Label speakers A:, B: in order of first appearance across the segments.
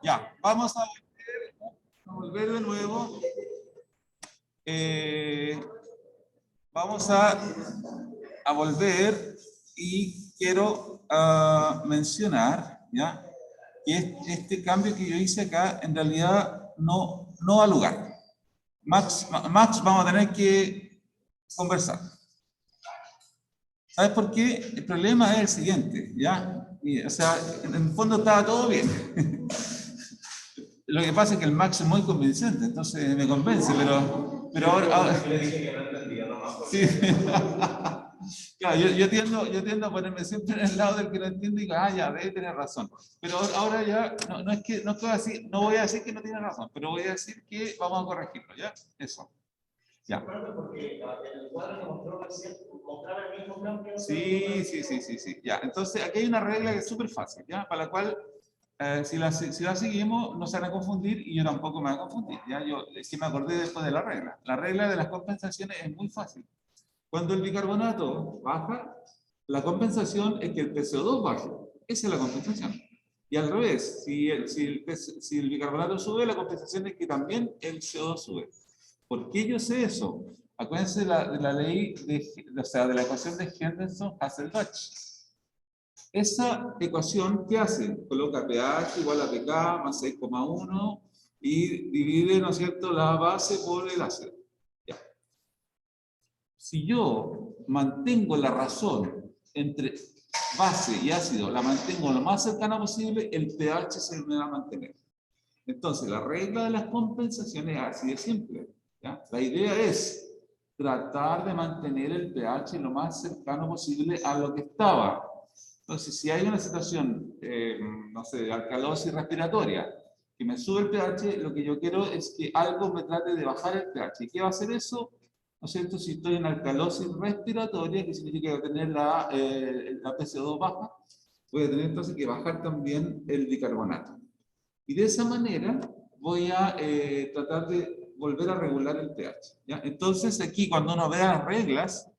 A: Ya, vamos a volver de nuevo. Vamos a volver y quiero mencionar, ¿ya? Que este cambio que yo hice acá en realidad no da lugar. Max, vamos a tener que conversar. ¿Sabes por qué? El problema es el siguiente, ¿ya? O sea, en el fondo estaba todo bien. Lo que pasa es que el Max es muy convincente, entonces me convence, pero ahora sí. Claro, yo tiendo a ponerme siempre en el lado del que no entiende y digo, ah, ya, debe tener razón. Pero ahora ya, no es que, no voy a decir que no tiene razón, pero voy a decir que vamos a corregirlo, ¿ya? Eso. Ya. Sí. Ya. Entonces, aquí hay una regla que es súper fácil, ¿ya? Para la cual, si la seguimos, no se van a confundir y yo tampoco me voy a confundir, ¿ya? Es que me acordé después de la regla. La regla de las compensaciones es muy fácil. Cuando el bicarbonato baja, la compensación es que el PCO2 baje. Esa es la compensación. Y al revés, si el bicarbonato sube, la compensación es que también el CO2 sube. ¿Por qué yo sé eso? Acuérdense de la ley, o sea, de la ecuación de Henderson-Hasselbalch. Esa ecuación, ¿qué hace? Coloca pH igual a pK más 6,1 y divide, ¿no es cierto?, la base por el ácido. Ya. Si yo mantengo la razón entre base y ácido, la mantengo lo más cercana posible, el pH se me va a mantener. Entonces, la regla de las compensaciones es así de simple, ¿ya? La idea es tratar de mantener el pH lo más cercano posible a lo que estaba. Entonces, si hay una situación, no sé, de alcalosis respiratoria, que me sube el pH, lo que yo quiero es que algo me trate de bajar el pH. ¿Y qué va a hacer eso? ¿No es cierto? Si estoy en alcalosis respiratoria, que significa tener la PCO2 baja, voy a tener entonces que bajar también el bicarbonato. Y de esa manera voy a tratar de volver a regular el pH, ¿ya? Entonces aquí cuando uno vea las reglas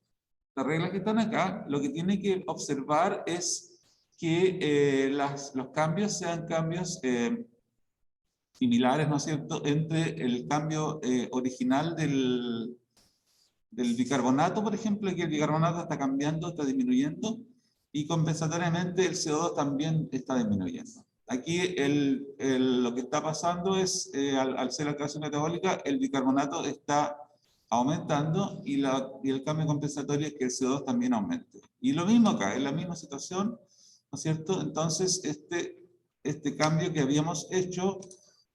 A: que están acá, lo que tiene que observar es que los cambios sean cambios similares, ¿no es cierto?, entre el cambio original del bicarbonato, por ejemplo, que el bicarbonato está cambiando, está disminuyendo, y compensatoriamente el CO2 también está disminuyendo. Aquí lo que está pasando es, al ser alteración metabólica, el bicarbonato está aumentando y el cambio compensatorio es que el CO2 también aumente. Y lo mismo acá, es la misma situación, ¿no es cierto? Entonces, este cambio que habíamos hecho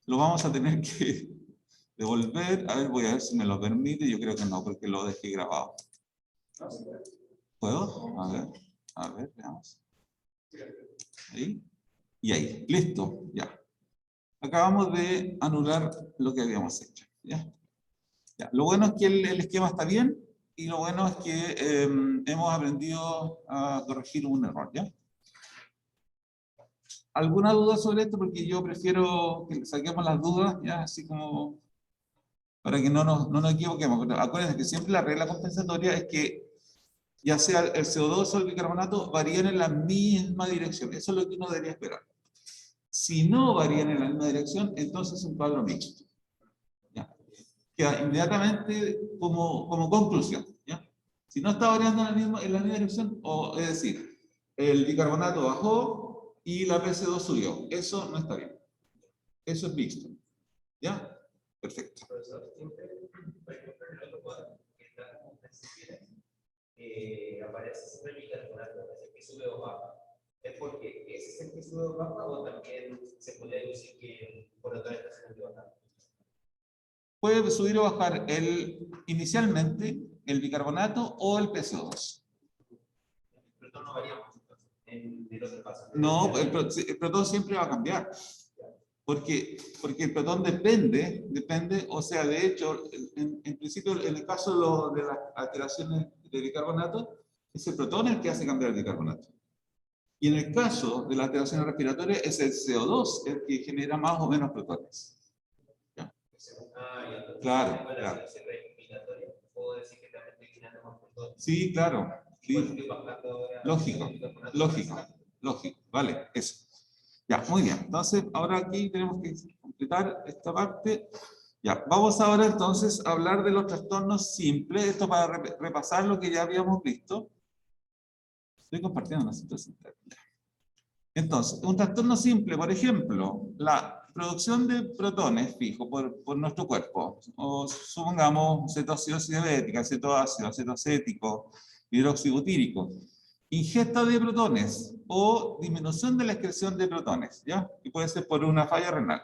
A: lo vamos a tener que devolver. A ver, voy a ver si me lo permite. Yo creo que no, porque lo dejé grabado. ¿Puedo? A ver, veamos. Ahí. Y ahí. Listo, ya. Acabamos de anular lo que habíamos hecho. ¿Ya? Ya. Lo bueno es que el esquema está bien y lo bueno es que hemos aprendido a corregir un error. ¿Ya? ¿Alguna duda sobre esto? Porque yo prefiero que saquemos las dudas, ¿ya? Así como para que no nos equivoquemos. Pero acuérdense que siempre la regla compensatoria es que ya sea el CO2 o el bicarbonato varían en la misma dirección. Eso es lo que uno debería esperar. Si no varían en la misma dirección, entonces es un cuadro mixto. ¿Ya? Queda inmediatamente como conclusión. ¿Ya? Si no está variando en la misma dirección, es decir, el bicarbonato bajó y la PC2 subió. Eso no está bien. Eso es mixto. ¿Ya? Perfecto. Profesor, siempre, por ejemplo, en el otro cuadro, que está como aparece siempre el bicarbonato, es el que sube o baja. ¿Es porque ese es el que sube o baja o también se podría decir que por otra está subiendo o bajando? Puede subir o bajar inicialmente el bicarbonato o el PCO2. El protón no varía mucho en el otro caso. No, el protón siempre va a cambiar. Porque el protón depende, o sea, de hecho, en principio, en el caso de las alteraciones de bicarbonato, es el protón el que hace cambiar el bicarbonato. Y en el caso de las alteraciones respiratorias, es el CO2 el que genera más o menos protones. ¿Ya? Claro, claro. Sí, claro. Sí. Lógico, vale, eso. Ya, muy bien. Entonces, ahora aquí tenemos que completar esta parte. Ya, vamos ahora entonces a hablar de los trastornos simples. Esto para repasar lo que ya habíamos visto. Estoy compartiendo una situación. Entonces, un trastorno simple, por ejemplo, la producción de protones fijo por nuestro cuerpo, o supongamos cetoacidosis diabética, cetoácido, cetoacético, hidroxibutírico, ingesta de protones o disminución de la excreción de protones, ¿ya? Y puede ser por una falla renal.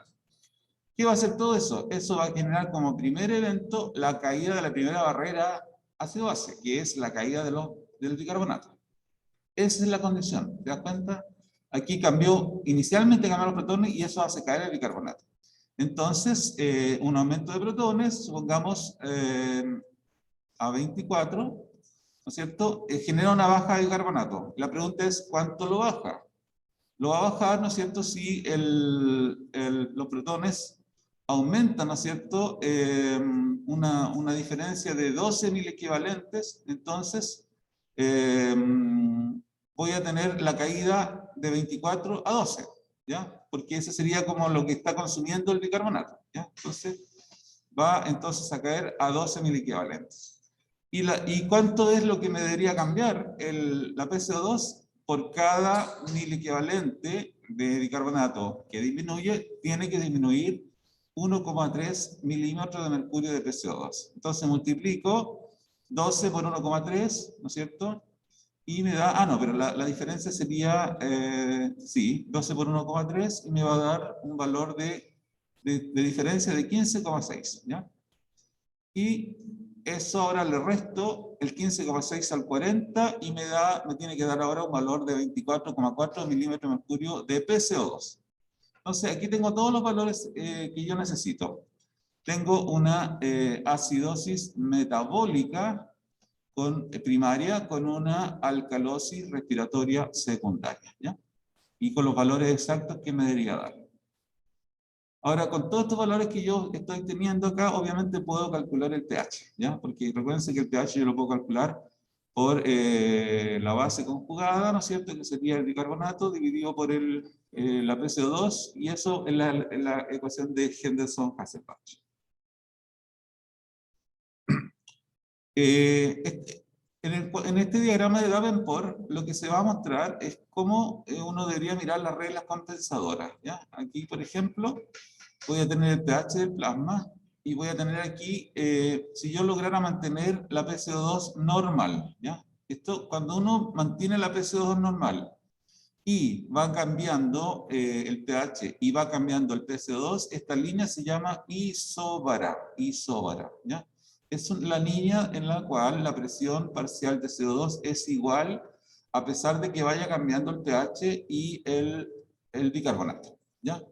A: ¿Qué va a hacer todo eso? Eso va a generar como primer evento la caída de la primera barrera ácido-base, que es la caída del bicarbonato. Esa es la condición, ¿te das cuenta? Aquí inicialmente cambiaron los protones y eso hace caer el bicarbonato. Entonces, un aumento de protones, supongamos a 24, ¿no es cierto? Genera una baja de bicarbonato. La pregunta es, ¿cuánto lo baja? Lo va a bajar, ¿no es cierto?, si los protones aumentan, ¿no es cierto?, una diferencia de 12.000 equivalentes, entonces voy a tener la caída de 24 a 12, ¿ya? Porque ese sería como lo que está consumiendo el bicarbonato, ¿ya? Entonces va entonces a caer a 12.000 equivalentes. ¿Y cuánto es lo que me debería cambiar la PCO2? Por cada mil equivalente de bicarbonato que disminuye, tiene que disminuir 1,3 milímetros de mercurio de PCO2. Entonces multiplico 12 por 1,3, ¿no es cierto? Y me da, no, pero la diferencia sería, sí, 12 por 1,3 y me va a dar un valor de diferencia de 15,6, ¿ya? Y eso ahora le resto el 15,6 al 40 y me tiene que dar ahora un valor de 24,4 milímetros de mercurio de PCO2. Entonces aquí tengo todos los valores que yo necesito. Tengo una acidosis metabólica primaria con una alcalosis respiratoria secundaria, ¿ya? Y con los valores exactos que me debería dar. Ahora, con todos estos valores que yo estoy teniendo acá, obviamente puedo calcular el pH, ¿ya? Porque recuerden que el pH yo lo puedo calcular por la base conjugada, ¿no es cierto?, que sería el bicarbonato dividido por la PCO2, y eso es la ecuación de Henderson-Hasselbalch. En este diagrama de Davenport, lo que se va a mostrar es cómo uno debería mirar las reglas compensadoras, ¿ya? Aquí, por ejemplo, voy a tener el pH del plasma y voy a tener aquí, si yo lograra mantener la PCO2 normal, ¿ya? Esto, cuando uno mantiene la PCO2 normal y va cambiando el pH y va cambiando el PCO2, esta línea se llama isóbara, ¿ya? Es la línea en la cual la presión parcial de CO2 es igual a pesar de que vaya cambiando el pH y el bicarbonato, ¿ya?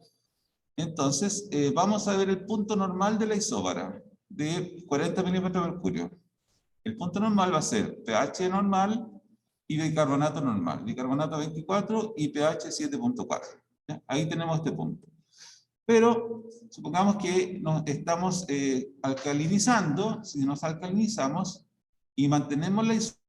A: Entonces, vamos a ver el punto normal de la isóbara de 40 milímetros de mercurio. El punto normal va a ser pH normal y bicarbonato normal. Bicarbonato 24 y pH 7,4. Ahí tenemos este punto. Pero supongamos que nos estamos alcalinizando. Si nos alcalinizamos y mantenemos la isóbara,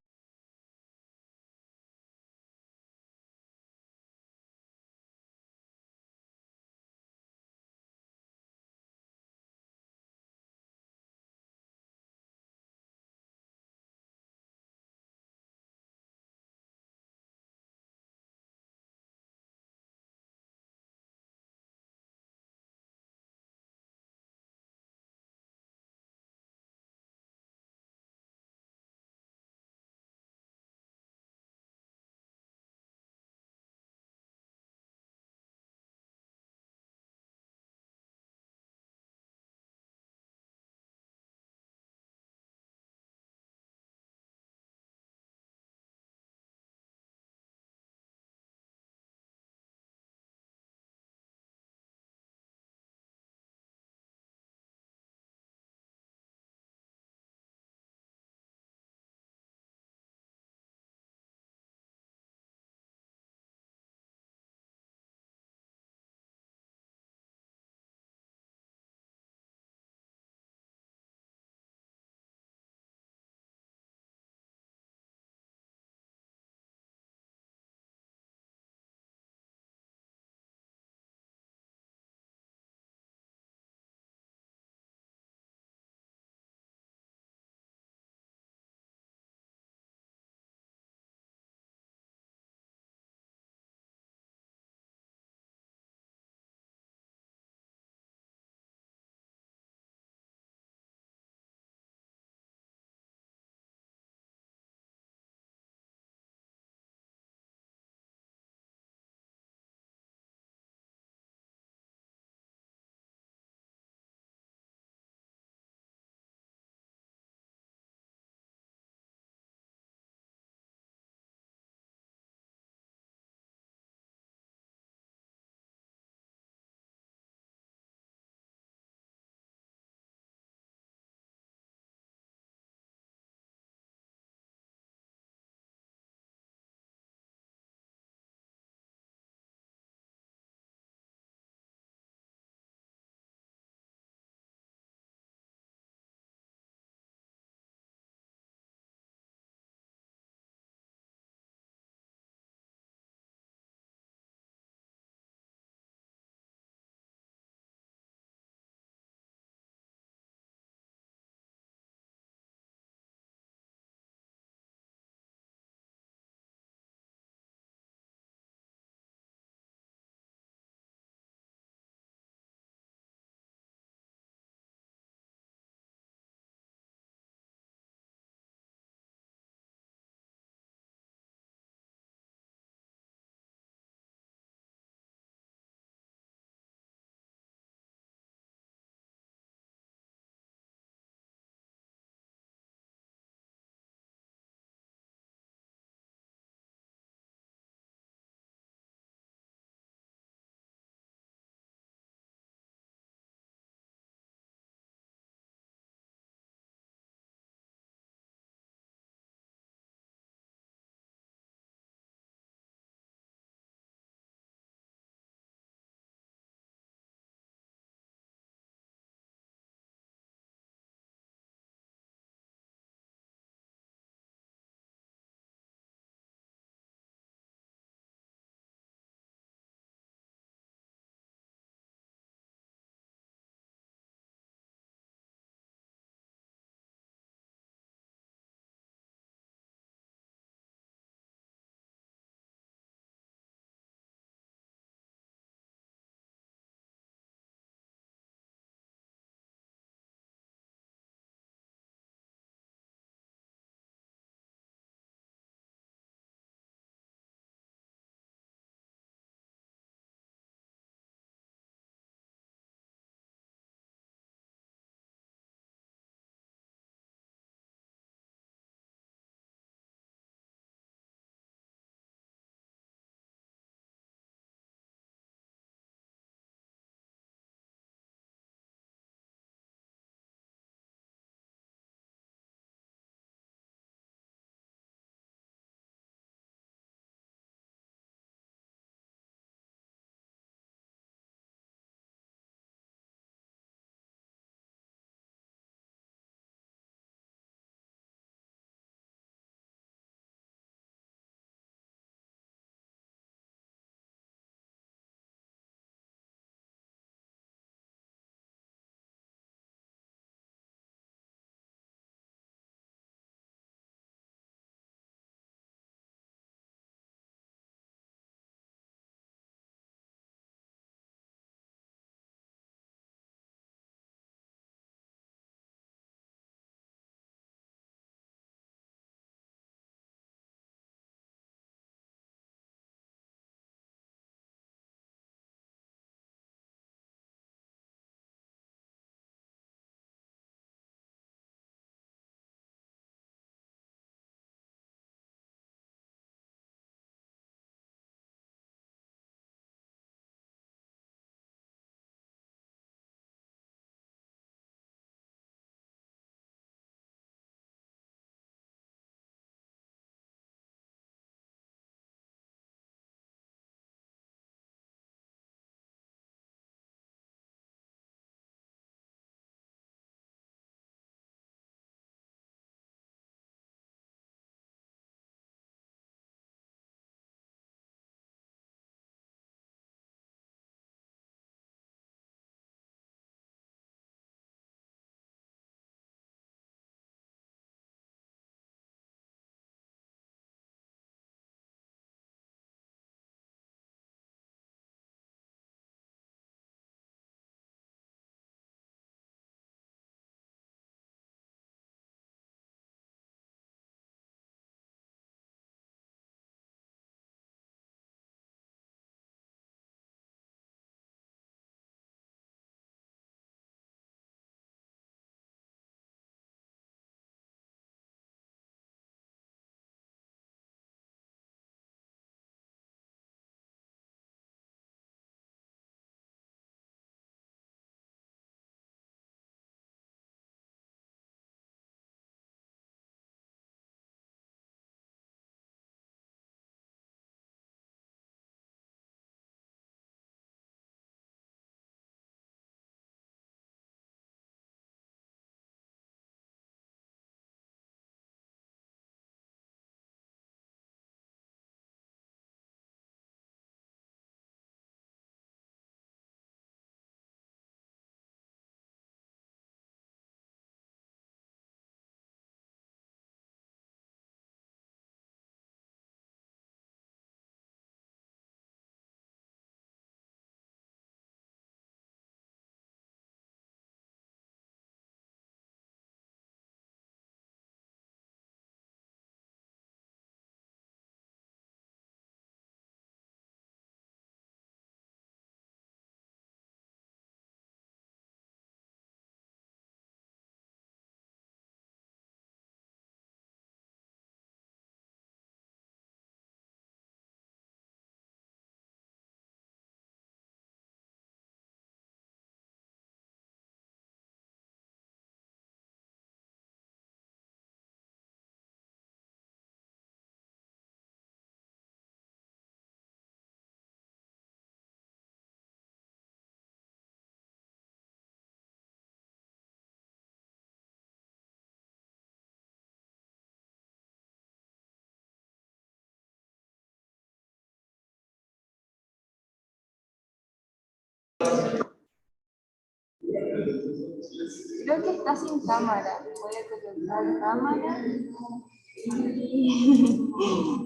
B: Creo que está sin cámara. Voy a colocar cámara.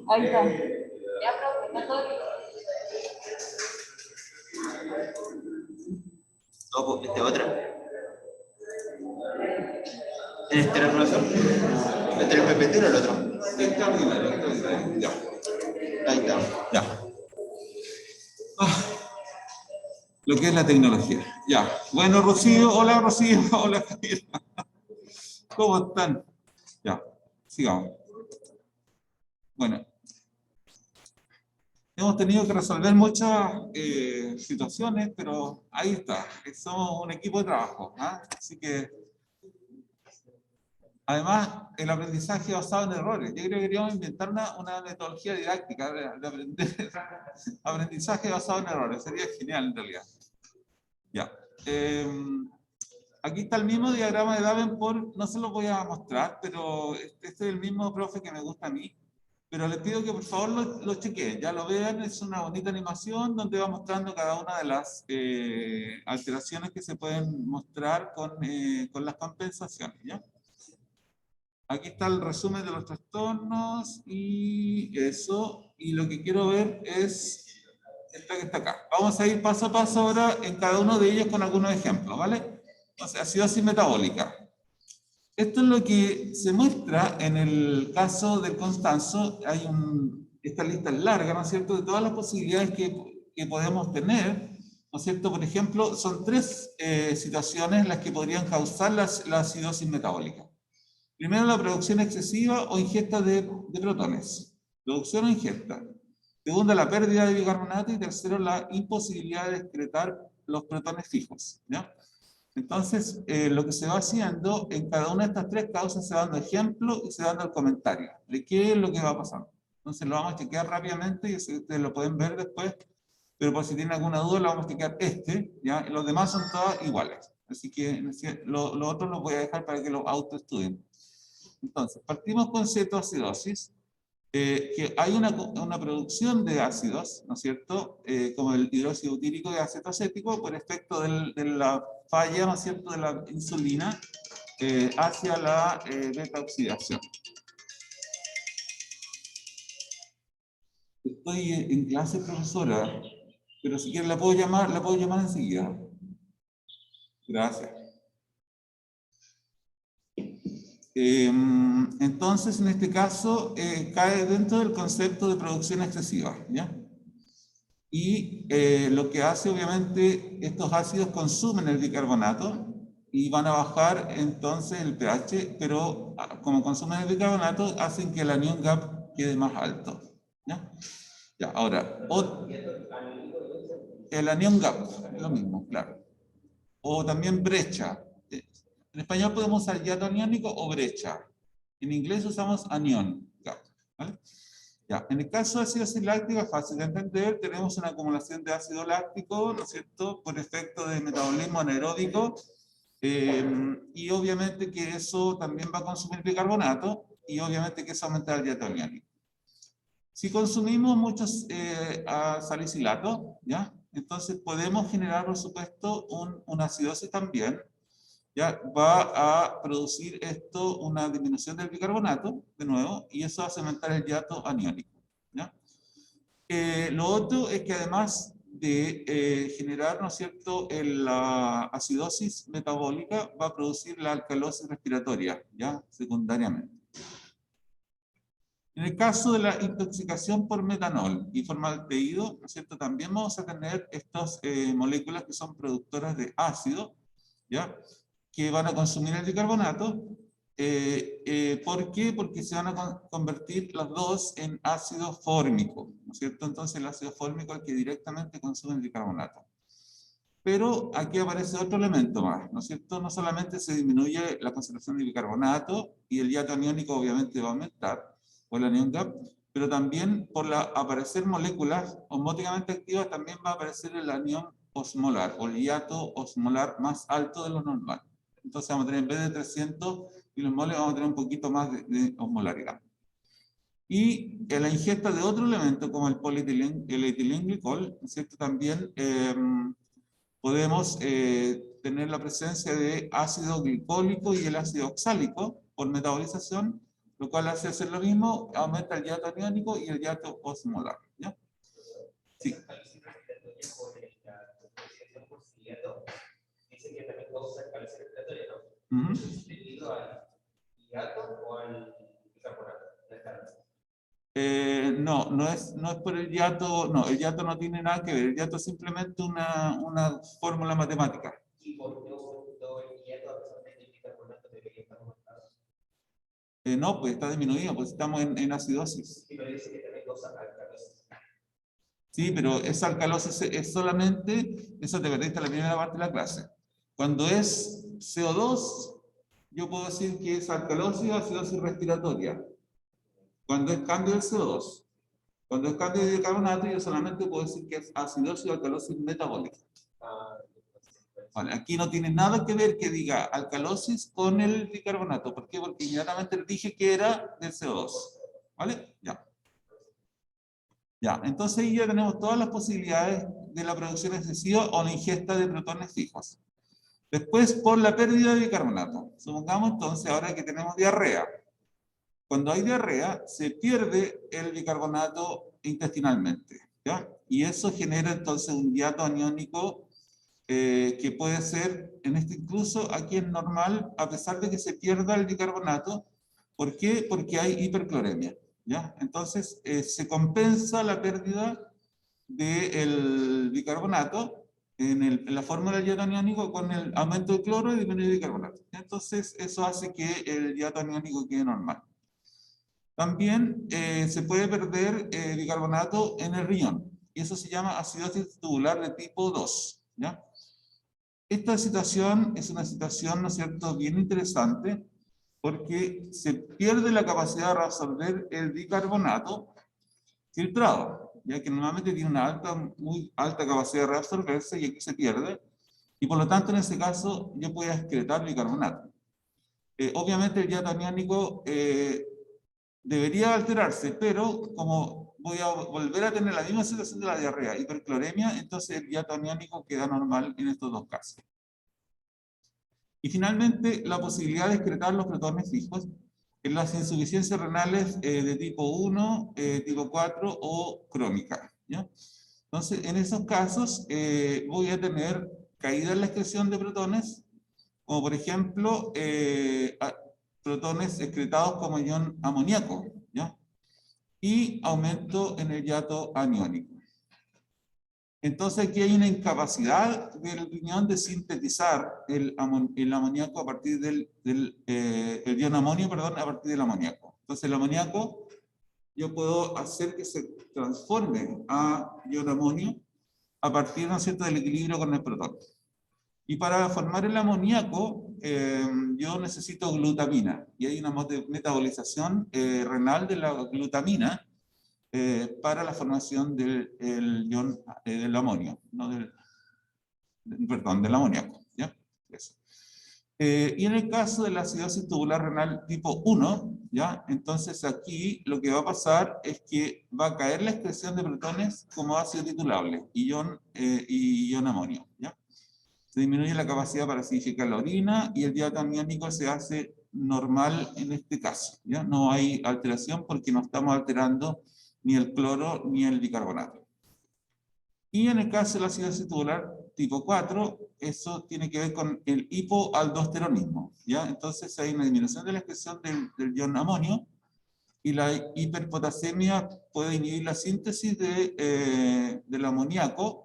B: Ahí está. Ya, profe, no todo.
C: No, pues, este otro. ¿Este era el profesor? ¿Este era el PPT o el otro?
A: Extraordinario, ya.
C: Ahí está.
A: Ya. Lo que es la tecnología. Ya. Bueno, Rocío, hola Rocío, hola Javier. ¿Cómo están? Ya, sigamos. Bueno, hemos tenido que resolver muchas situaciones, pero ahí está. Somos un equipo de trabajo. ¿Ah? Así que, además, el aprendizaje basado en errores. Yo creo que deberíamos inventar una metodología didáctica de aprender. Aprendizaje basado en errores. Sería genial, en realidad. Ya. Aquí está el mismo diagrama de Davenport. No se lo voy a mostrar, pero este es el mismo profe que me gusta a mí. Pero les pido que por favor lo chequeen, ya lo vean, es una bonita animación donde va mostrando cada una de las alteraciones que se pueden mostrar con las compensaciones, ¿ya? Aquí está el resumen de los trastornos y eso, y lo que quiero ver es esta que está acá. Vamos a ir paso a paso ahora en cada uno de ellos con algunos ejemplos, ¿vale? Entonces, acidosis metabólica. Esto es lo que se muestra en el caso del Constanzo. Esta lista es larga, ¿no es cierto?, de todas las posibilidades que podemos tener, ¿no es cierto? Por ejemplo, son tres situaciones las que podrían causar la acidosis metabólica. Primero, la producción excesiva o ingesta de protones. Producción o ingesta. Segundo, la pérdida de bicarbonato. Y tercero, la imposibilidad de excretar los protones fijos, ¿ya? Entonces, lo que se va haciendo, en cada una de estas tres causas se va dando ejemplo y se va dando el comentario de qué es lo que va pasando. Entonces lo vamos a chequear rápidamente y ustedes lo pueden ver después, pero por si tienen alguna duda, lo vamos a chequear ¿ya? Y los demás son todas iguales. Así que lo otro lo voy a dejar para que lo autoestudien. Entonces, partimos con cetoacidosis. Que hay una producción de ácidos, ¿no es cierto?, como el hidróxido butírico de ácido acético, por efecto de la falla, ¿no es cierto?, de la insulina hacia la beta-oxidación. Estoy en clase, profesora, pero si quiere la puedo llamar enseguida. Gracias. Entonces, en este caso, cae dentro del concepto de producción excesiva, ¿ya? Y lo que hace, obviamente, estos ácidos consumen el bicarbonato y van a bajar entonces el pH, pero como consumen el bicarbonato, hacen que el anion gap quede más alto, ¿ya? Ya, ahora, el anion gap, es lo mismo, claro. O también brecha. En español podemos usar hiato aniónico o brecha. En inglés usamos anion gap, ¿vale? Ya, en el caso de acidosis láctica, es fácil de entender, tenemos una acumulación de ácido láctico, ¿no es cierto?, por efecto de metabolismo anaeróbico, y obviamente que eso también va a consumir bicarbonato, y obviamente que eso aumenta el hiato aniónico. Si consumimos muchos salicilato, ¿ya?, entonces podemos generar, por supuesto, una acidosis también, ya va a producir esto una disminución del bicarbonato, de nuevo, y eso hace aumentar el hiato aniónico, ¿ya? Lo otro es que además de generar, ¿no es cierto?, la acidosis metabólica, va a producir la alcalosis respiratoria, ¿ya?, secundariamente. En el caso de la intoxicación por metanol y formaldehído, ¿no es cierto?, también vamos a tener estas moléculas que son productoras de ácido, ¿ya?, que van a consumir el bicarbonato. ¿Por qué? Porque se van a convertir los dos en ácido fórmico, ¿no es cierto? Entonces el ácido fórmico es el que directamente consume el bicarbonato. Pero aquí aparece otro elemento más, ¿no es cierto? No solamente se disminuye la concentración de bicarbonato y el hiato aniónico obviamente va a aumentar, o el anion gap, pero también por aparecer moléculas osmóticamente activas también va a aparecer el anión osmolar o el hiato osmolar más alto de lo normal. Entonces vamos a tener, en vez de 300 milimoles, vamos a tener un poquito más de osmolaridad. Y en la ingesta de otro elemento como el polietilenglicol, ¿cierto?, también podemos tener la presencia de ácido glicólico y el ácido oxálico por metabolización, lo cual hace hacer lo mismo, aumenta el hiato aniónico y el hiato osmolar. ¿Ya? Sí.
C: Dice que también causa calcio respiratorio,
A: ¿no?
C: ¿Es debido al hiato o al bicarbonato?
A: No, no es por el hiato, no, el hiato no tiene nada que ver, el hiato es simplemente una fórmula matemática.
C: ¿Y por qué aumentó el hiato a pesar de que el bicarbonato debería estar aumentado?
A: No, pues está disminuido, pues estamos en acidosis.
C: Sí, pero dice que también causa alcalosis.
A: Sí, pero esa alcalosis es solamente, eso te perdiste la primera parte de la clase. Cuando es CO2, yo puedo decir que es alcalosis o acidosis respiratoria. Cuando es cambio del CO2. Cuando es cambio de bicarbonato, yo solamente puedo decir que es acidosis o alcalosis metabólica. Vale, aquí no tiene nada que ver que diga alcalosis con el bicarbonato. ¿Por qué? Porque inmediatamente le dije que era del CO2. ¿Vale? Ya. Ya, entonces ahí ya tenemos todas las posibilidades de la producción excesiva o la ingesta de protones fijos. Después, por la pérdida de bicarbonato. Supongamos entonces ahora que tenemos diarrea. Cuando hay diarrea, se pierde el bicarbonato intestinalmente, ¿ya? Y eso genera entonces un hiato aniónico que puede ser, en este incluso aquí es normal, a pesar de que se pierda el bicarbonato. ¿Por qué? Porque hay hipercloremia, ¿ya? Entonces, se compensa la pérdida del bicarbonato en la fórmula del hiato aniónico con el aumento de cloro y disminuir el bicarbonato. Entonces, eso hace que el hiato aniónico quede normal. También se puede perder bicarbonato en el riñón, y eso se llama acidosis tubular de tipo 2, ¿ya? Esta situación es una situación, ¿no es cierto?, bien interesante, porque se pierde la capacidad de reabsorber el bicarbonato filtrado, ya que normalmente tiene una muy alta capacidad de reabsorberse y aquí se pierde, y por lo tanto en ese caso yo puedo excretar bicarbonato. Obviamente el hiato aniónico debería alterarse, pero como voy a volver a tener la misma situación de la diarrea, hipercloremia, entonces el hiato aniónico queda normal en estos dos casos. Y finalmente, la posibilidad de excretar los protones fijos en las insuficiencias renales de tipo 1, tipo 4 o crónica, ¿ya? Entonces, en esos casos voy a tener caída en la excreción de protones, como por ejemplo protones excretados como ion amoníaco, ¿ya? Y aumento en el hiato aniónico. Entonces aquí hay una incapacidad del riñón de sintetizar el amoníaco a partir el ion amonio, perdón, a partir del amoníaco. Entonces el amoníaco yo puedo hacer que se transforme a ion amonio a partir, ¿no es cierto?, del equilibrio con el protón. Y para formar el amoníaco, yo necesito glutamina. Y hay una metabolización renal de la glutamina para la formación del ion del amonio, no perdón, del amoníaco. ¿Ya? Eso. Y en el caso de la acidosis tubular renal tipo 1, ¿ya? Entonces aquí lo que va a pasar es que va a caer la excreción de protones como ácido titulable, ion amonio. ¿Ya? Se disminuye la capacidad para acidificar la orina y el hiato aniónico se hace normal en este caso. ¿Ya? No hay alteración porque no estamos alterando ni el cloro ni el bicarbonato. Y en el caso de la acidosis tubular tipo 4, eso tiene que ver con el hipoaldosteronismo, ¿ya? Entonces hay una disminución de la excreción del ion amonio y la hiperpotasemia puede inhibir la síntesis del amoníaco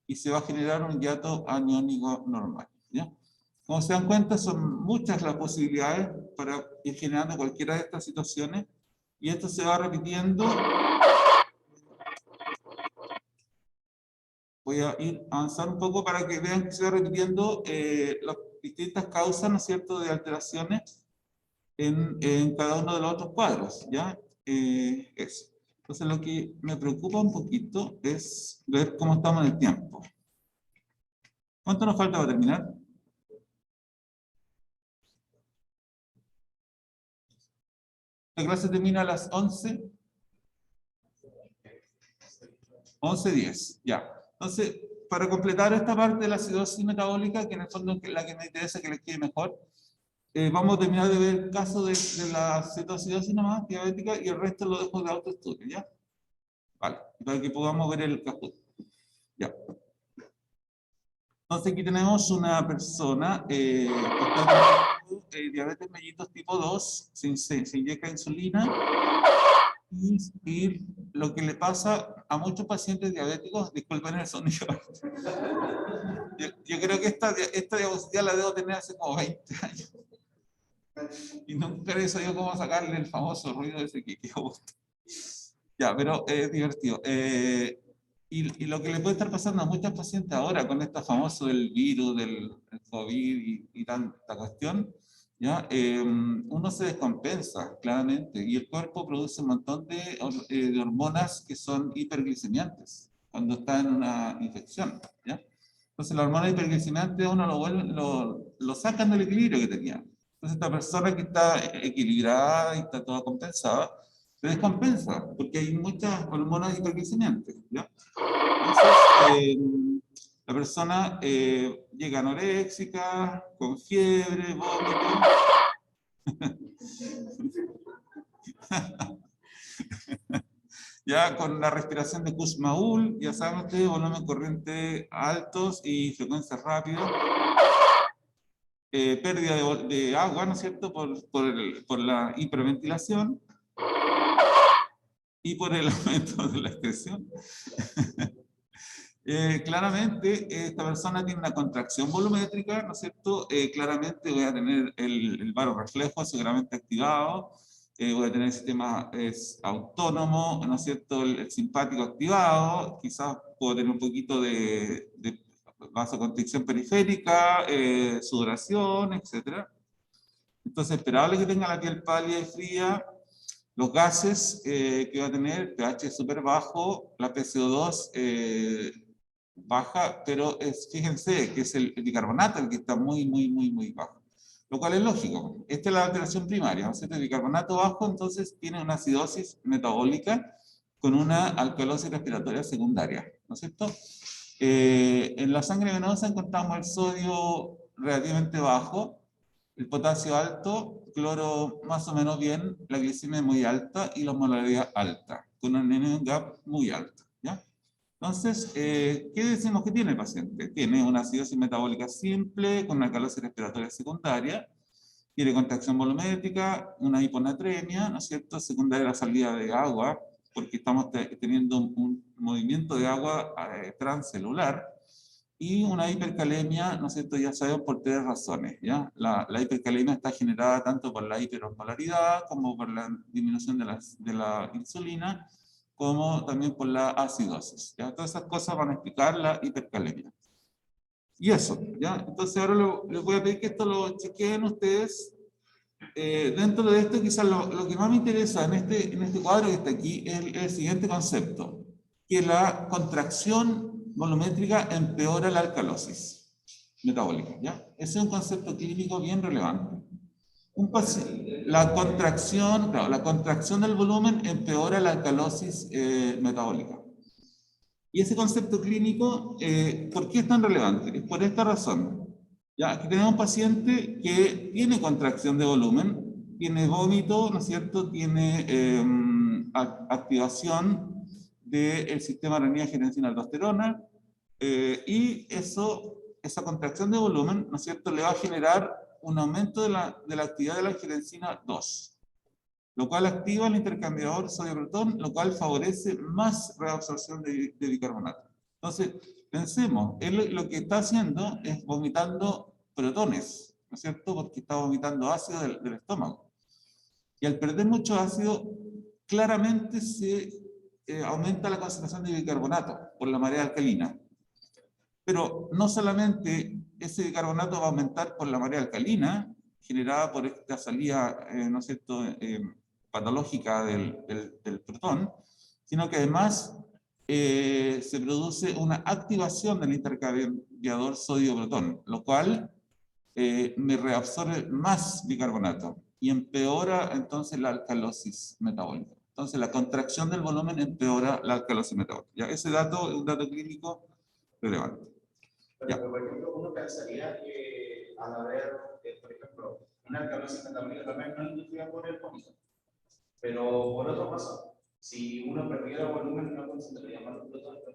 A: y se va a generar un hiato aniónico normal, ¿ya? Como se dan cuenta, son muchas las posibilidades para ir generando cualquiera de estas situaciones y esto se va repitiendo. Voy a ir a avanzar un poco para que vean que se va repitiendo las distintas causas, ¿no es cierto?, de alteraciones en cada uno de los otros cuadros, ¿ya? Eso. Entonces lo que me preocupa un poquito es ver cómo estamos en el tiempo. ¿Cuánto nos falta para terminar? La clase termina a las 11:10, ya. Entonces, para completar esta parte de la acidosis metabólica, que en el fondo es la que me interesa que les quede mejor, vamos a terminar de ver el caso de la cetoacidosis nomás, diabética, y el resto lo dejo de autoestudio, ¿ya? Vale, para que podamos ver el Kahoot. Ya. Entonces aquí tenemos una persona que está teniendo diabetes mellitus tipo 2, se inyecta insulina, y lo que le pasa a muchos pacientes diabéticos, disculpen el sonido, yo creo que esta diapositiva la debo tener hace como 20 años. Y nunca he sabido cómo sacarle el famoso ruido ese que gusta. Ya, pero es divertido. Y lo que le puede estar pasando a muchos pacientes ahora con esta famoso del virus, del COVID y tanta cuestión, ¿ya? Uno se descompensa, claramente, y el cuerpo produce un montón de hormonas que son hiperglicemiantes cuando está en una infección, ¿ya? Entonces las hormonas hiperglicemiantes uno lo sacan del equilibrio que tenía. Entonces esta persona que está equilibrada y está toda compensada, se descompensa, porque hay muchas hormonas hiperglicemiantes, ¿ya? Entonces, la persona llega anoréxica, con fiebre, vómito. Ya con la respiración de Kussmaul, ya saben ustedes, volumen corriente altos y frecuencias rápidas. Pérdida de agua, ¿no es cierto?, por la hiperventilación y por el aumento de la excreción. Claramente, esta persona tiene una contracción volumétrica, ¿no es cierto? Claramente voy a tener el varorreflejo seguramente activado, voy a tener el sistema autónomo, ¿no es cierto? El simpático activado, quizás puedo tener un poquito de vasoconstricción periférica, sudoración, etc. Entonces, esperable que tenga la piel pálida y fría, los gases que va a tener, pH súper bajo, la PCO2 baja, pero fíjense que es el bicarbonato el que está muy bajo. Lo cual es lógico. Esta es la alteración primaria, ¿no es cierto? El bicarbonato bajo, entonces, tiene una acidosis metabólica con una alcalosis respiratoria secundaria, ¿no es cierto? En la sangre venosa encontramos el sodio relativamente bajo, el potasio alto, cloro más o menos bien, la glicemia muy alta y la osmolaridad alta, con un NN-GAP muy alto, ¿ya? Entonces, ¿qué decimos que tiene el paciente? Tiene una acidosis metabólica simple, con una alcalosis respiratoria secundaria, tiene contracción volumétrica, una hiponatremia, ¿no es cierto?, secundaria a la salida de agua, porque estamos teniendo un movimiento de agua transcelular, y una hipercalemia, ¿no es cierto?, ya sabemos por tres razones, ¿ya? La hipercalemia está generada tanto por la hiperosmolaridad, como por la disminución de la insulina, como también por la acidosis, ¿ya? Todas esas cosas van a explicar la hipercalemia. Y eso, ¿ya? Entonces ahora les voy a pedir que esto lo chequeen ustedes. Dentro de esto, quizás lo que más me interesa en este cuadro que está aquí es el siguiente concepto, que la contracción volumétrica empeora la alcalosis metabólica, ¿ya? Ese es un concepto clínico bien relevante. La contracción, claro, la contracción del volumen empeora la alcalosis metabólica. Y ese concepto clínico, ¿por qué es tan relevante? Es por esta razón. Ya, aquí tenemos un paciente que tiene contracción de volumen, tiene vómito, ¿no es cierto? Tiene activación del sistema renina-angiotensina-aldosterona, y esa contracción de volumen, ¿no es cierto?, le va a generar un aumento de la actividad de la angiotensina 2, lo cual activa el intercambiador sodio-protón, lo cual favorece más reabsorción de bicarbonato. Entonces, pensemos, él lo que está haciendo es vomitando protones, ¿no es cierto?, porque está vomitando ácido del estómago. Y al perder mucho ácido, claramente se aumenta la concentración de bicarbonato por la marea alcalina. Pero no solamente ese bicarbonato va a aumentar por la marea alcalina, generada por esta salida, ¿no es cierto?, patológica del protón, sino que además se produce una activación del intercambiador sodio-protón, lo cual me reabsorbe más bicarbonato y empeora entonces la alcalosis metabólica. Entonces la contracción del volumen empeora la alcalosis metabólica. ¿Ya? Ese dato es un dato clínico relevante. Ya.
C: Pero, por ejemplo, uno pensaría que al haber, por ejemplo, una alcalosis metabólica también no inducida por el vómito. Pero por otro paso, si uno perdiera volumen, no concentraría más los protones.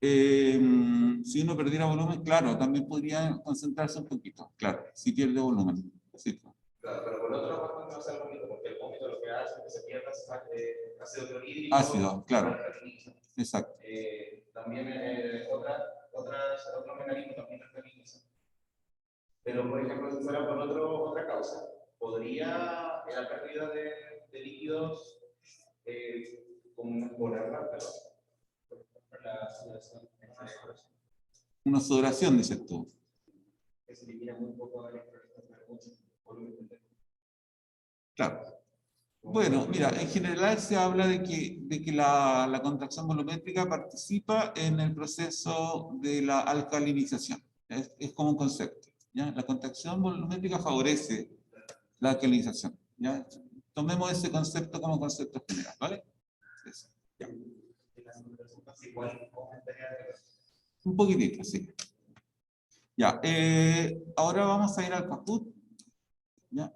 A: Si uno perdiera volumen, claro, también podría concentrarse un poquito, claro, si pierde volumen. Sí.
C: Claro, pero por otro paso no hace el vómito, porque el vómito lo que hace es que se pierda ácido clorhídrico.
A: Ácido, claro. Exacto.
C: También otro mecanismo también alcaliniza. Pero, por ejemplo, si fuera por otra causa, ¿podría la pérdida de líquidos como mejorar la calosis? La sudoración.
A: Una sudoración, dices tú.
C: Que se elimina muy poco de electrolitos, pero mucho volumen.
A: Claro. Bueno, mira, en general se habla de que la contracción volumétrica participa en el proceso de la alcalinización. Es como un concepto, ¿ya? La contracción volumétrica favorece la alcalinización, ¿ya? Tomemos ese concepto como concepto general, ¿vale? Eso, ya. Un poquitito, sí. Ya, ahora vamos a ir al Kahoot, ¿ya?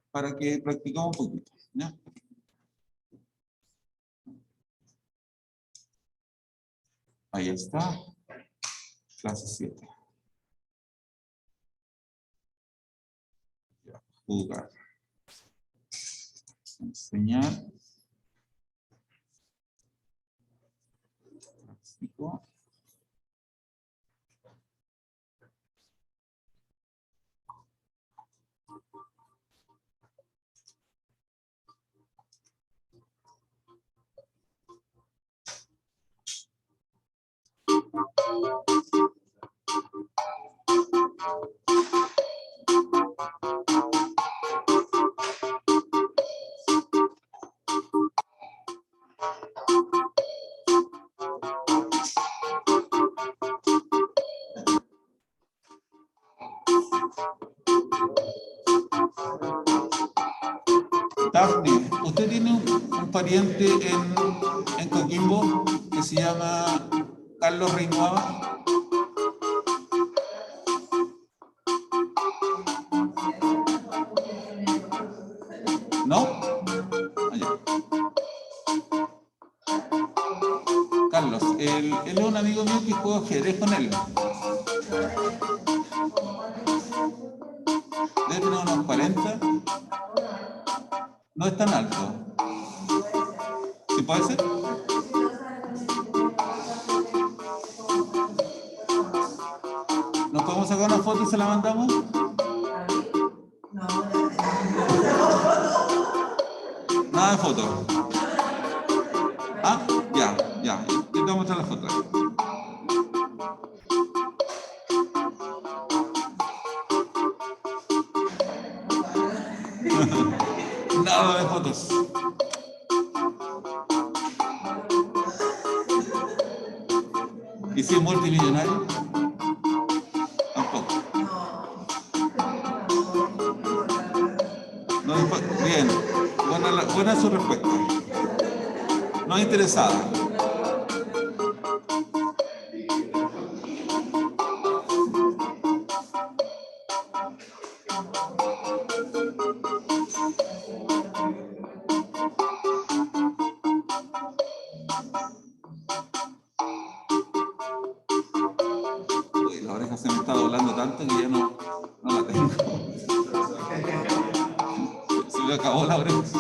A: Para que practiquemos un poquito, ¿ya? Ahí está, clase 7. Ya, jugar. Enseñar. Practico. Daphne, ¿usted tiene un pariente en Coquimbo que se llama Carlos Reinoa? ¿No? Allá. Carlos, él es un amigo mío que juega ajedrez con él. Debe tener unos 40. No es tan alto. ¿Sí puede ser? ¿Nos podemos sacar una foto y se la mandamos? Nada de foto. Ah, ya. Yo te voy a mostrar la foto. Nada de fotos. ¿Y si es multimillonario? Tampoco. No, bien, buena su respuesta. No interesada. Uy, la oreja se me está doblando tanto que ya no la tengo. Se me acabó la oreja.
D: Si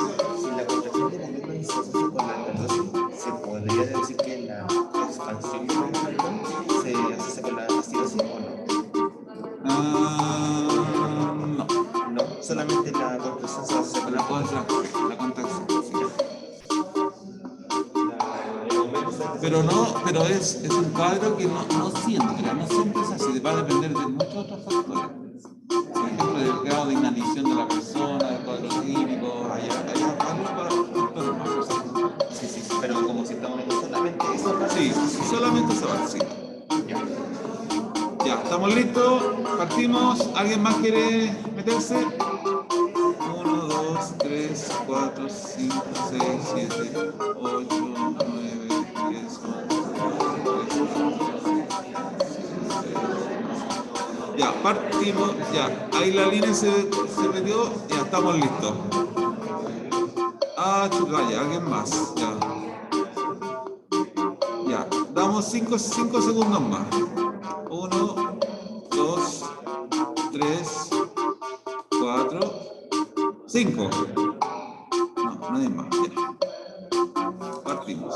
D: la contracción de la médula se asocia con la alcalosis, se podría decir que la expansión de la médula se asocia con la acidosis o no.
A: No.
D: No, solamente la contracción se asocia con la
A: La contracción, sí. Pero es un cuadro que no siempre es así, va a depender de muchos otros factores. Por ejemplo, del grado de inanición de la persona, del cuadro clínico, hay varios factores más.
D: Sí, pero como si estamos viendo solamente eso.
A: Sí, solamente eso va, sí. Ya, estamos listos, partimos. ¿Alguien más quiere meterse? 1, 2, 3, 4, 5, 6, 7, 8, 9. Ya, partimos, ya. Ahí la línea se metió, ya estamos listos. Ah, vaya, alguien más, ya. Ya, damos 5 segundos más. 1, 2, 3, 4, 5. No, nadie más, ya. Partimos.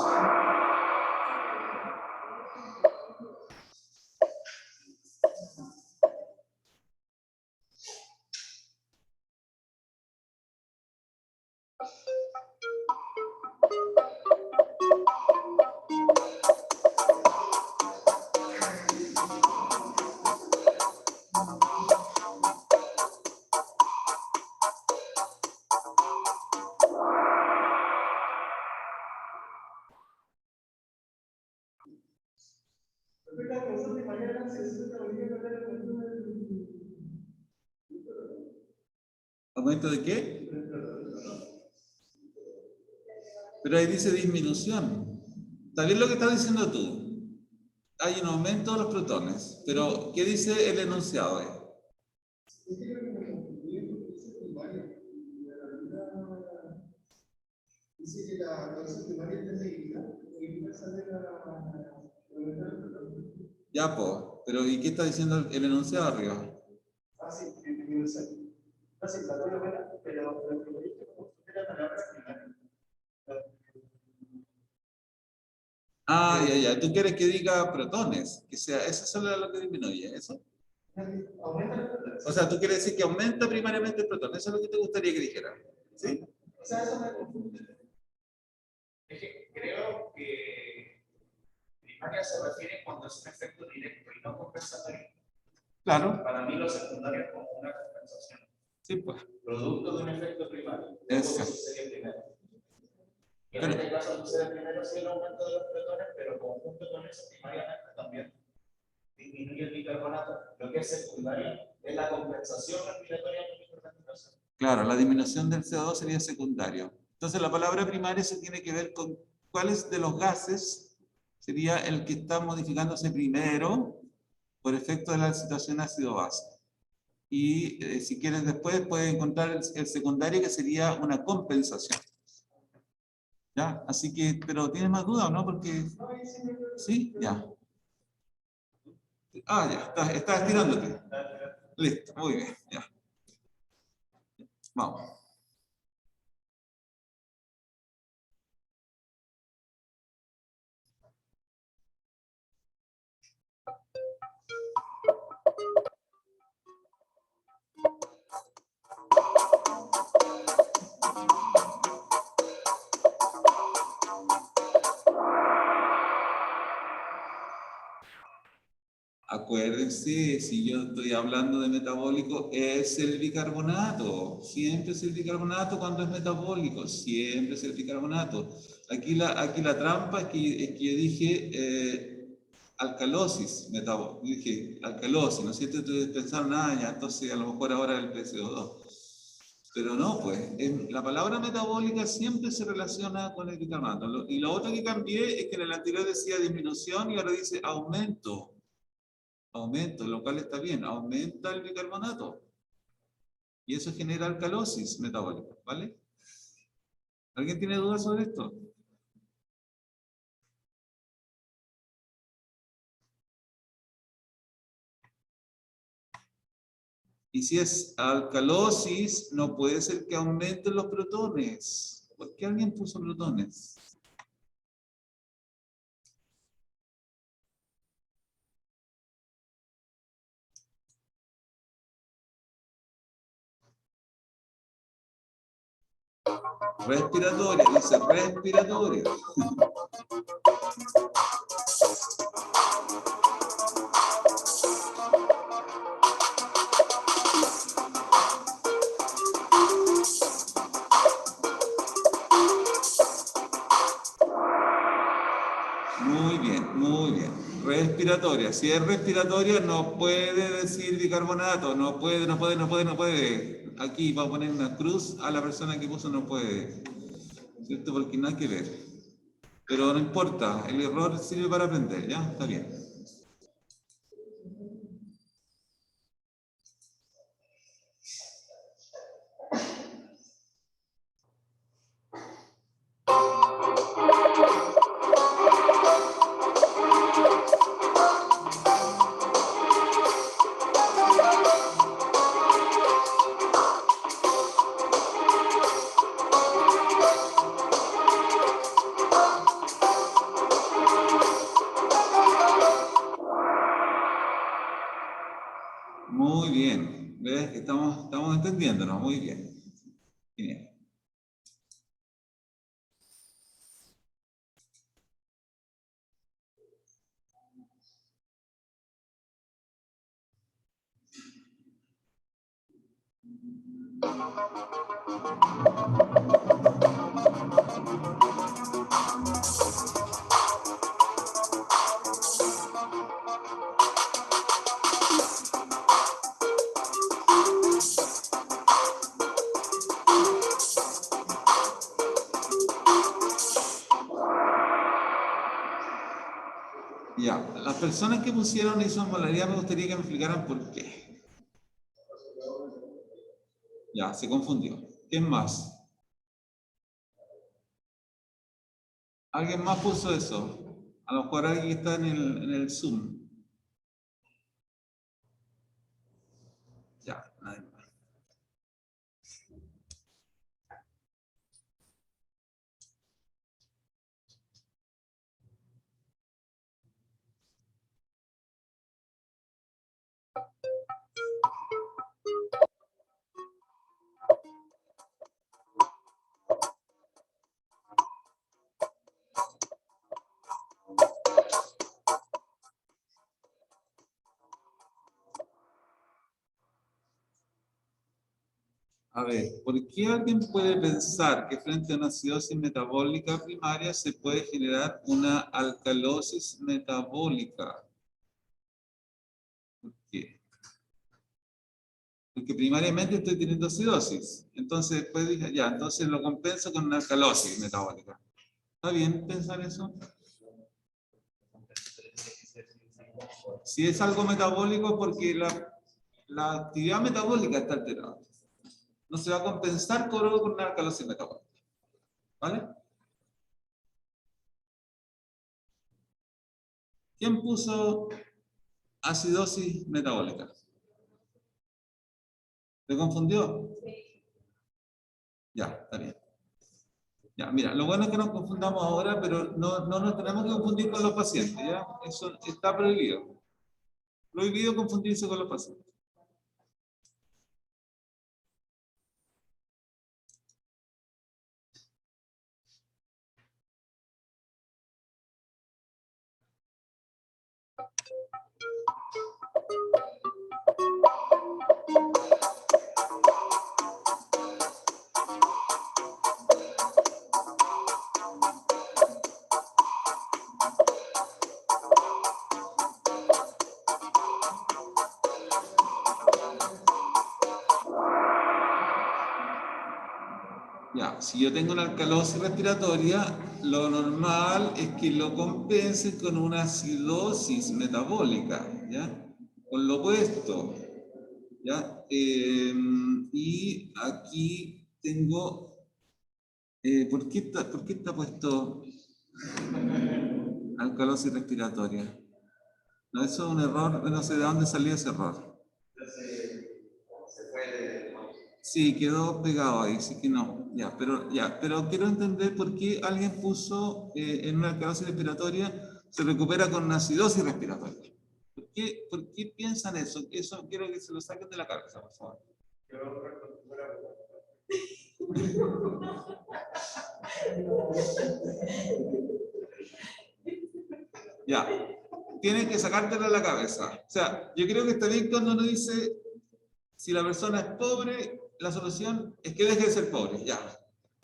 A: ¿Aumento de qué? Pero ahí dice disminución. ¿Está bien lo que estás diciendo tú? Hay un aumento de los protones. Pero, ¿qué dice el enunciado ahí? Dice que la causa primaria está negativa y empieza de la... Ya, po. Pero, ¿y qué está diciendo el enunciado arriba? Ah, sí, disminución. No, sí, la tuya buena, pero lo que dice como si fuera palabra primaria. Ah, ya. Tú quieres que diga protones, que sea, eso es solo lo que disminuye, ¿eso? Aumenta los protones. O sea, tú quieres decir que aumenta primariamente el protón, eso es lo que te gustaría que dijera. ¿Sí? O sea, eso me confunde. Es que creo que primaria se refiere cuando es un efecto directo y no compensatorio. Claro. Para mí lo secundario es como una compensación. Sí, pues. Producto de un efecto primario. Eso sucede primero. Y en este caso sucede primero sí el aumento de los protones, pero conjunto con eso primariamente también disminuye el bicarbonato. Lo que es secundario es la compensación respiratoria de microfermentación. Claro, la disminución del CO2 sería secundario. Entonces la palabra primaria se tiene que ver con cuáles de los gases sería el que está modificándose primero por efecto de la situación ácido-base. Y si quieres después puedes encontrar el secundario que sería una compensación. ¿Ya? Así que, pero ¿tienes más dudas o no? Porque... ¿Sí? Ya. Ah, ya, estás estirándote. Listo, muy bien, ya. Vamos. Acuérdense, si yo estoy hablando de metabólico, es el bicarbonato. Siempre es el bicarbonato cuando es metabólico. Siempre es el bicarbonato. Aquí la trampa es que yo dije alcalosis metabólica. Dije alcalosis, ¿no es cierto? Ustedes pensaron, ya, entonces a lo mejor ahora el PCO2. Pero no, pues, la palabra metabólica siempre se relaciona con el bicarbonato. Y lo otro que cambié es que en el anterior decía disminución y ahora dice aumento. Aumento, lo cual está bien, aumenta el bicarbonato. Y eso genera alcalosis metabólica, ¿vale? ¿Alguien tiene dudas sobre esto? Y si es alcalosis, no puede ser que aumenten los protones. ¿Por qué alguien puso protones? Respiratoria, dice respiratoria. Muy bien, muy bien. Respiratoria. Si es respiratoria, no puede decir bicarbonato. No puede. Aquí va a poner una cruz a la persona que puso no puede. ¿Cierto? Porque nada que ver. Pero no importa, el error sirve para aprender, ¿ya? Está bien. Muy bien. ¿Ves? Estamos entendiéndonos. Muy bien. Genial. Ya, las personas que pusieron isomolaridad me gustaría que me explicaran por qué. Ya, se confundió. ¿Quién más? ¿Alguien más puso eso? A lo mejor alguien que está en el Zoom. Ya, nadie más. A ver, ¿por qué alguien puede pensar que frente a una acidosis metabólica primaria se puede generar una alcalosis metabólica? ¿Por qué? Porque primariamente estoy teniendo acidosis. Entonces después dije, ya, entonces lo compenso con una alcalosis metabólica. ¿Está bien pensar eso? Si es algo metabólico, porque la actividad metabólica está alterada. No se va a compensar con una alcalosis metabólica. ¿Vale? ¿Quién puso acidosis metabólica? ¿Te confundió? Ya, está bien. Ya, mira, lo bueno es que nos confundamos ahora, pero no nos tenemos que confundir con los pacientes, ¿ya? Eso está prohibido. Prohibido confundirse con los pacientes. Ya, si yo tengo una alcalosis respiratoria, lo normal es que lo compense con una acidosis metabólica, ¿ya? Con lo opuesto, ¿ya? Y aquí tengo, ¿por qué está puesto alcalosis respiratoria? No, eso es un error, no sé de dónde salió ese error. Sí, quedó pegado ahí, sí que no. Pero quiero entender por qué alguien puso en una alcalosis respiratoria se recupera con una acidosis respiratoria. ¿Por qué piensan eso? Eso quiero que se lo saquen de la cabeza, por favor. Ya, tienes que sacártelo de la cabeza. O sea, yo creo que está bien cuando uno dice, si la persona es pobre, la solución es que deje de ser pobre. Ya,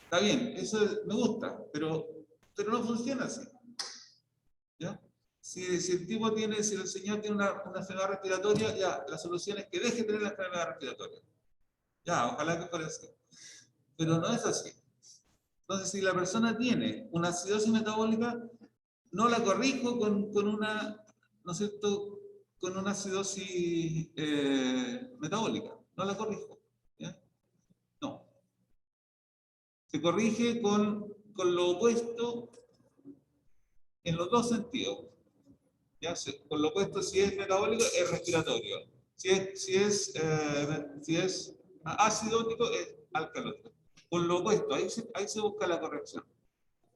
A: está bien, eso me gusta, pero no funciona así. ¿Ya? Si el señor tiene una enfermedad respiratoria, ya, la solución es que deje de tener la enfermedad respiratoria. Ya, ojalá que fuera así. Pero no es así. Entonces, si la persona tiene una acidosis metabólica, no la corrijo con una, ¿no es cierto?, con una acidosis metabólica. No la corrijo. ¿Ya? No. Se corrige con lo opuesto en los dos sentidos. ¿Ya? Con lo opuesto, si es metabólico, es respiratorio. Si es acidótico, es alcalótico. Con lo opuesto, ahí se busca la corrección.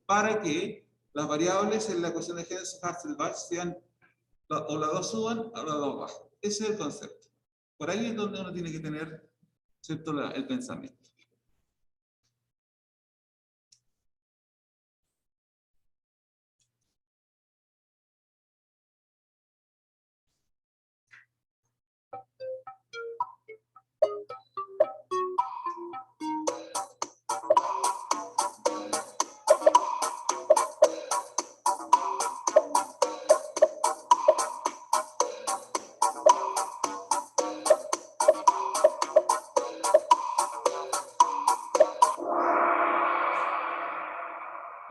A: Para que las variables en la ecuación de Hess-Hasselbalch sean o las dos suban o las dos bajan. Ese es el concepto. Por ahí es donde uno tiene que tener, ¿cierto?, el pensamiento.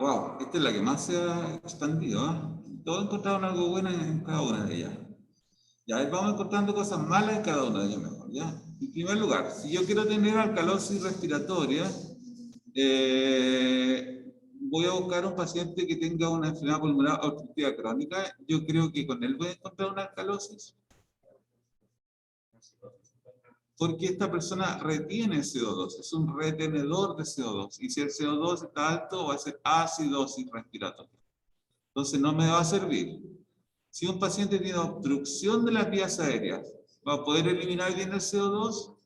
A: Wow, esta es la que más se ha expandido, ¿ah? Todos encontraron algo bueno en cada una de ellas. Ya, ahí vamos encontrando cosas malas en cada una de ellas mejor, ¿ya? En primer lugar, si yo quiero tener alcalosis respiratoria, voy a buscar un paciente que tenga una enfermedad pulmonar obstructiva crónica. Yo creo que con él voy a encontrar una alcalosis. Porque esta persona retiene CO2, es un retenedor de CO2. Y si el CO2 está alto, va a ser acidosis respiratoria. Entonces no me va a servir. Si un paciente tiene obstrucción de las vías aéreas, ¿va a poder eliminar bien el CO2?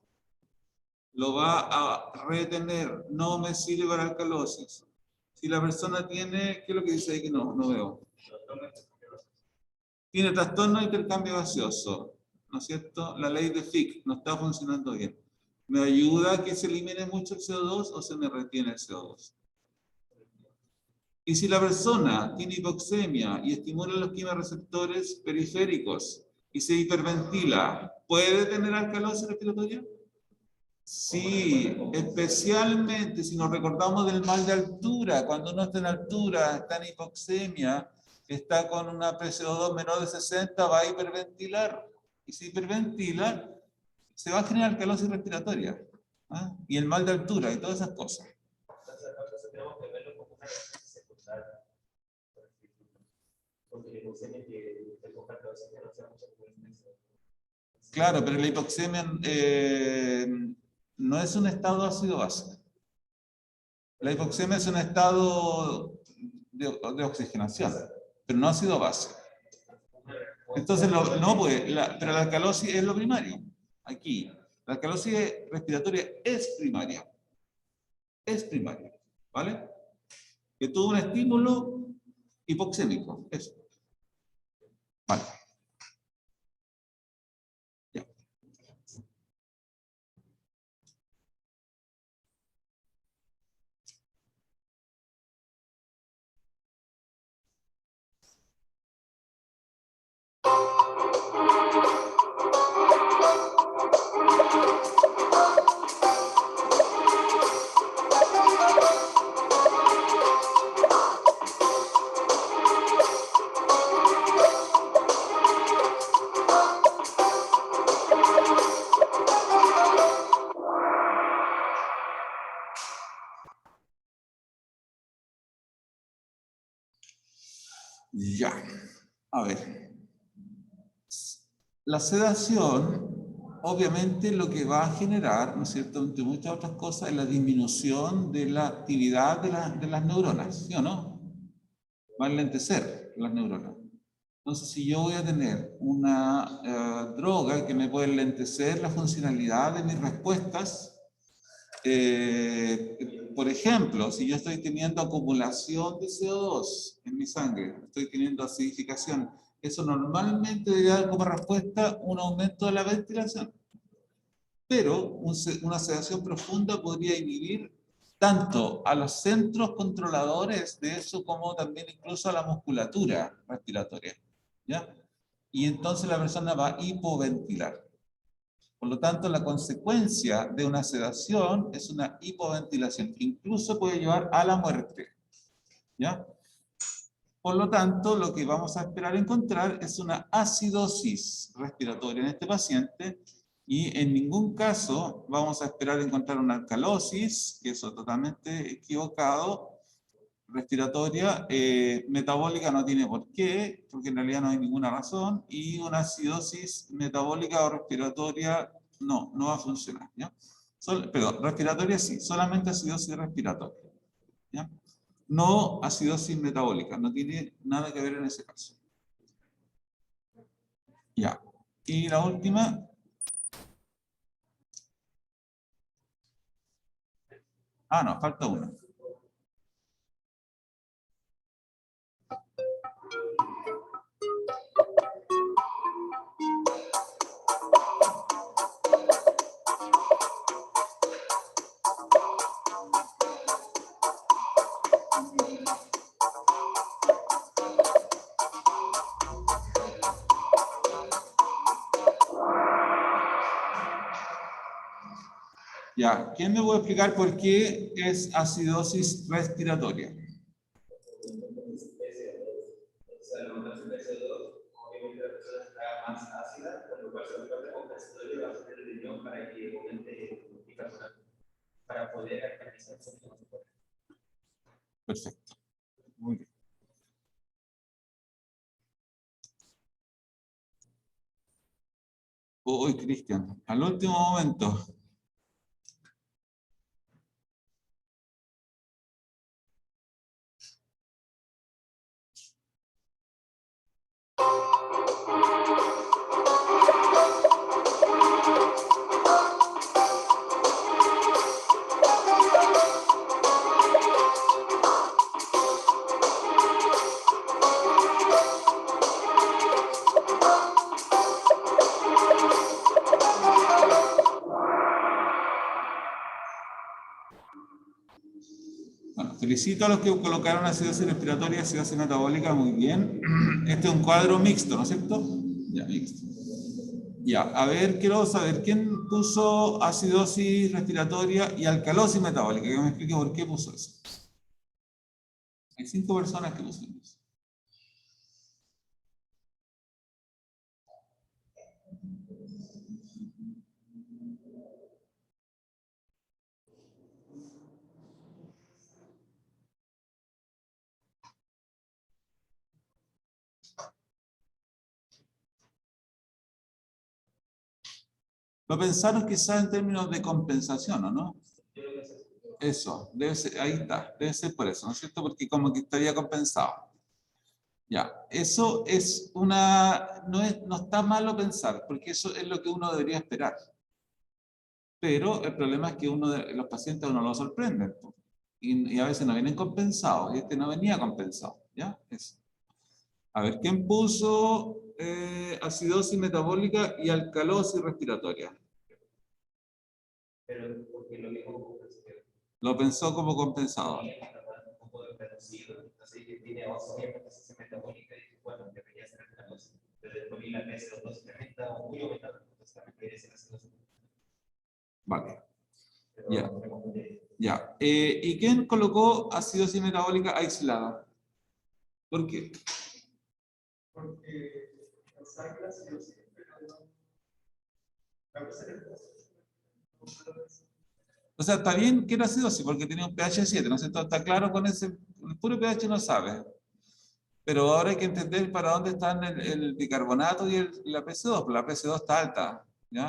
A: Lo va a retener. No me sirve para alcalosis. Si la persona tiene, ¿qué es lo que dice ahí que no veo? Tiene trastorno de intercambio gaseoso, ¿no es cierto? La ley de Fick no está funcionando bien. ¿Me ayuda a que se elimine mucho el CO2 o se me retiene el CO2? Y si la persona tiene hipoxemia y estimula los quimioreceptores periféricos y se hiperventila, ¿puede tener alcalosis respiratoria? Sí, especialmente si nos recordamos del mal de altura. Cuando uno está en altura, está en hipoxemia, está con una PCO2 menor de 60, va a hiperventilar. Y si hiperventila, se va a generar alcalosis respiratoria. ¿Ah? Y el mal de altura y todas esas cosas.
C: Entonces tenemos que verlo como una secundaria. Porque la hipoxemia que el contacto de oxígeno no sea mucho influencia.
A: Claro, pero la hipoxemia no es un estado ácido-base. La hipoxemia es un estado de oxigenación, pero no ácido-base. Entonces, pero la alcalosis es lo primario. Aquí, la alcalosis respiratoria es primaria. Es primaria, ¿vale? Que tuvo un estímulo hipoxémico, eso. Vale. Ya. Ya, a ver. La sedación, obviamente, lo que va a generar, ¿no es cierto?, entre muchas otras cosas, es la disminución de la actividad de las neuronas, ¿sí o no? Va a enlentecer las neuronas. Entonces, si yo voy a tener una droga que me puede enlentecer la funcionalidad de mis respuestas, por ejemplo, si yo estoy teniendo acumulación de CO2 en mi sangre, estoy teniendo acidificación, eso normalmente debe dar como respuesta un aumento de la ventilación. Pero una sedación profunda podría inhibir tanto a los centros controladores de eso como también incluso a la musculatura respiratoria, ¿ya? Y entonces la persona va a hipoventilar. Por lo tanto, la consecuencia de una sedación es una hipoventilación, que incluso puede llevar a la muerte, ¿ya? Por lo tanto, lo que vamos a esperar encontrar es una acidosis respiratoria en este paciente y en ningún caso vamos a esperar encontrar una alcalosis, que eso es totalmente equivocado, respiratoria, metabólica no tiene por qué, porque en realidad no hay ninguna razón, y una acidosis metabólica o respiratoria no va a funcionar, ¿ya? Perdón, respiratoria sí, solamente acidosis respiratoria, ¿ya? No acidosis metabólica, no tiene nada que ver en ese caso. Ya. Y la última, Ah, no, falta una. Ya, ¿quién me puede explicar por qué es acidosis respiratoria?
C: Para poder alcanzar su
A: Perfecto. Muy bien. Uy, Cristian, al último momento. Bueno, felicito a los que colocaron acidosis respiratoria y acidosis metabólica, muy bien. Este es un cuadro mixto, ¿no es cierto? Ya, mixto. Ya, a ver, quiero saber, ¿quién puso acidosis respiratoria y alcalosis metabólica? Que me explique por qué puso eso. Hay 5 personas que pusieron eso. Lo pensaron quizás en términos de compensación, ¿o no? Eso, debe ser, ahí está, debe ser por eso, ¿no es cierto? Porque como que estaría compensado. Ya, eso es no está malo pensar, porque eso es lo que uno debería esperar. Pero el problema es que los pacientes a uno lo sorprenden, po, y a veces no vienen compensados, y este no venía compensado, ¿ya? Eso. A ver, ¿quién puso acidosis metabólica y alcalosis respiratoria?
C: Pero porque lo mismo
A: Lo pensó como compensador.
C: un poco de reducido, entonces que tiene oxigenación metabólica y bueno, debería ser una cosa, pero después vi la PSO2 incrementa muy aumentado, entonces también debería ser así.
A: Vale.
C: Pero
A: Ya.
C: me confundí.
A: Ya. ¿Y quién colocó acidosis metabólica aislada? ¿Por qué?
E: Porque las águilas y los
A: O sea, está bien que era acidosis porque tenía un pH 7, ¿no es cierto? Está claro con ese, con el puro pH no sabe. Pero ahora hay que entender para dónde están el bicarbonato y la PC2, pues la PC2 está alta, ¿ya?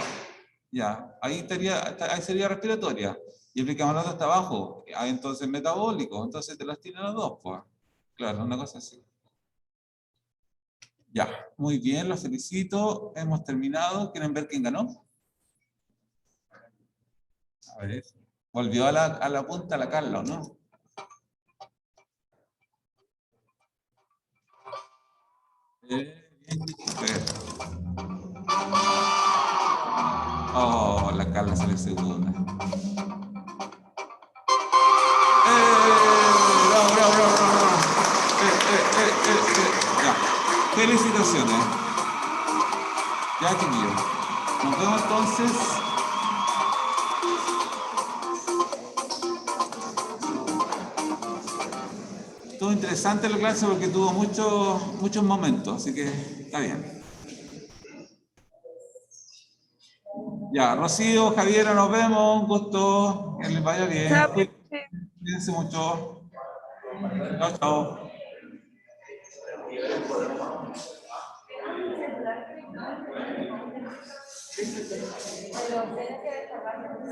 A: Ya, ahí sería respiratoria. Y el bicarbonato está bajo, ahí entonces metabólico, entonces te las tienen los dos, pues. Claro, una cosa así. Ya, muy bien, los felicito, hemos terminado. ¿Quieren ver quién ganó? A ver, volvió a la punta la Carla, ¿no? Bien, oh, la Carla sale segunda. Bravo, bravo, bravo, bravo. Ya, felicitaciones. Ya, chiquillos. Nos vemos entonces. Estuvo interesante la clase porque tuvo muchos momentos, así que está bien. Ya, Rocío, Javiera, nos vemos, un gusto, que les vaya bien.
B: Chao.
A: Cuídense mucho. Chao, chao.
B: Pero tienes que descargar